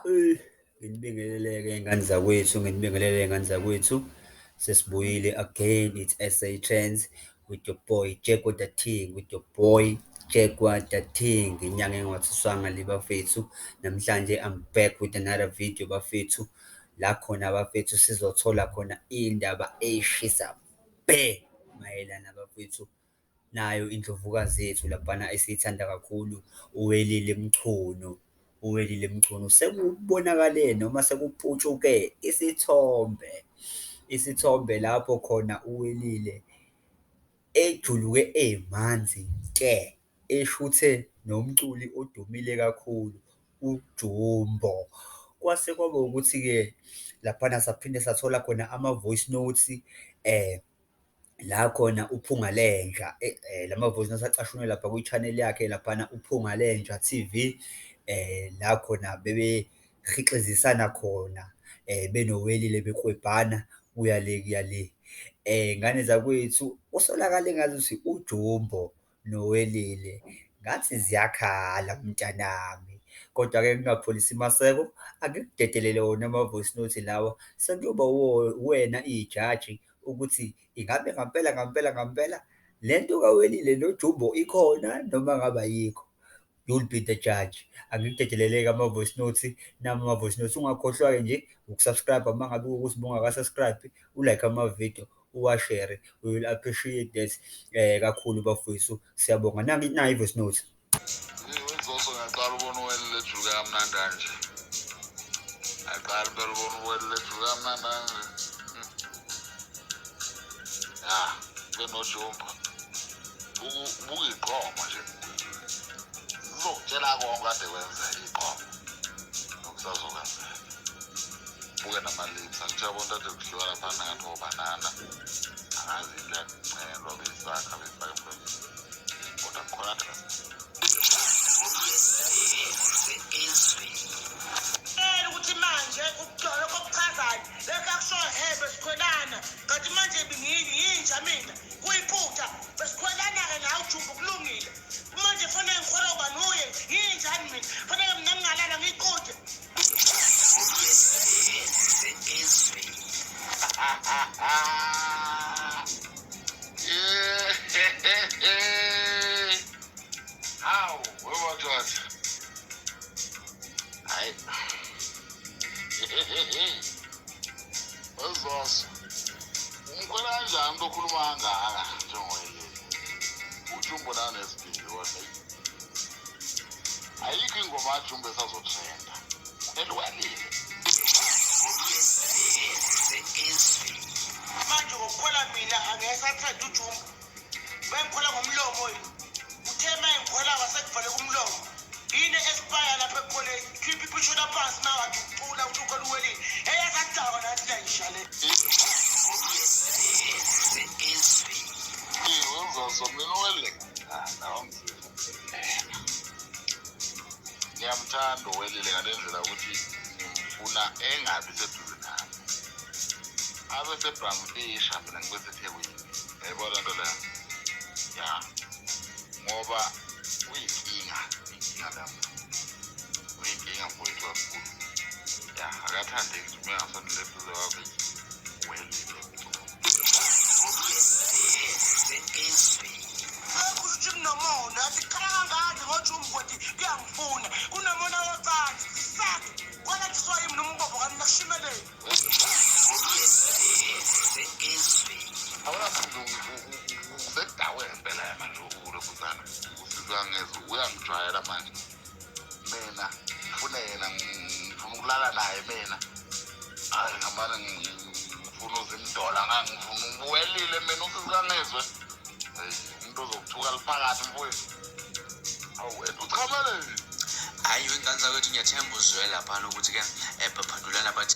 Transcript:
Nginibingelele-ke ngani zakwethu. Sesibuyile again, it's SA Trends with your boy Jekwa the Ting, with your boy Jekwa the Ting. Inyanga engathiswanga le bafethu. Namhlanje I'm back with another video bafethu. La khona bafethu sizothola khona indaba eshisa bhe mayelana bafethu nayo indlovukazi yethu laphana esiyithanda kakhulu uwelile Mchunu sekubonakale noma sekuputshuke isithombe lapho khona uwelile ejuluke emanzi nke, eshuthe nomculi odumile kakhulu uJumbo. Kwase kwaba ukuthi-ke laphana saphinde sathola khona ama-voice notes la khona uPhunga Lenja lama voice notes acashunwe lapha kwi-channel yakhe laphana uPhunga Lenja TV, la khona bebehixizisana khona benowelile bekwebhana kuya le. Ngane zakwethu usolakale ngazuthi uJumbo nowelile ngathi ziyakhala mntanami, kodwa-ke ngingapholisi maseko, angikudedelele wona ama-voice note lawa, sekuyoba wena ijaji ukuthi ingabe ngampela le nto kawelile noJumbo ikhona noma ngabe ayikho. You'll be the judge. Angikudedelele-ke ama-voice notes, nami ama-voice notes. Ungakhohlwa-ke nje ukusubscribe uma ngabe ukuthi bungaka-subscribe, ulike amavidiyo, uwashere, we will appreciate that kakhulu bafowethu, siyabonga. Nayi i-voice note. Wenzoso ngiyaqala ubona uwelile ejuluke kamnandi kanje. Ngiyaqala impela ubona uwelile ejuluke kamnandi kanje. Benojumbo buka iqoma nje, uzokutshela konke kade wenza iqoma nokusazokwenzeka. Buke nama-lips, angijabona ukuthi ade kuhliwa laphana ngathi obanana, angazi into yakucelwa besakha emhlabeni, kodwa kukhona ade ukuthi manje ukugcwala kokuchazayo lekho akushoyo hebe sikhwelana, kanti manje yinja mina kuyiphutha besikhwelana-ke nawe uJumbo kulungile. Manje fanele ngikhwela uba nuye yinjani mina, fanele mina ngingalala ngiyikude. Hawu, wemadoda. Hayi. Wezoso. Ungikhwela kanjani into okhuluma kangaka njengoyelile? uJumbo nanesibindi kodwa. Ayikho ingoma kaJumbo esazotrenda. Elwalile. Manje ngokukhwela mina angesathenda uJumbo. Bengikhwela ngomlomo yini. Uthe mengikhwela wasekuvale kumlomo. Yini espire lapha ekhweleni. Khipha iphishona phansi mawathi ucula ukhwela uwelile. Eyasadawa nathi la ishale. Wenzoso mina uwelile. Nawo mzulu. Ngiyamthanda uwelile ngalendlela ukuthi ngimfuna engabi seduze nami. Abe seBrandisha mina ngibe seThekwini. Yayibona nto leyo? Ya. Ngoba uyinkinga lapho. Uyinkinga mfowethu kakhulu. Ya, akathande ukuthi uma engasondele eduze kwakhe uwelile. Ukuthi kunomona, sikhala kangani ngoJumbo ukuthi kuyangifuna. Kunomona wocansi, sisake. Kwala thiswa yimi nombobo kami nakushimelele. Usedawe impela manje ulokhuzana. Usizwa ngezwe uyangijwayela manje. Mina ngifuna yena, ngifuna ukulala naye mina. Hayi ngamane ngifuna uzimdola ngangifuna uwelile mina usizwa ngezwe. Umuntu ozokuthuka liphakathi mfowethu. Awu wena uchamele. Hayi ingane zakwethu ngiyathemba uzwe lapha ukuthi ke baphandulana bathi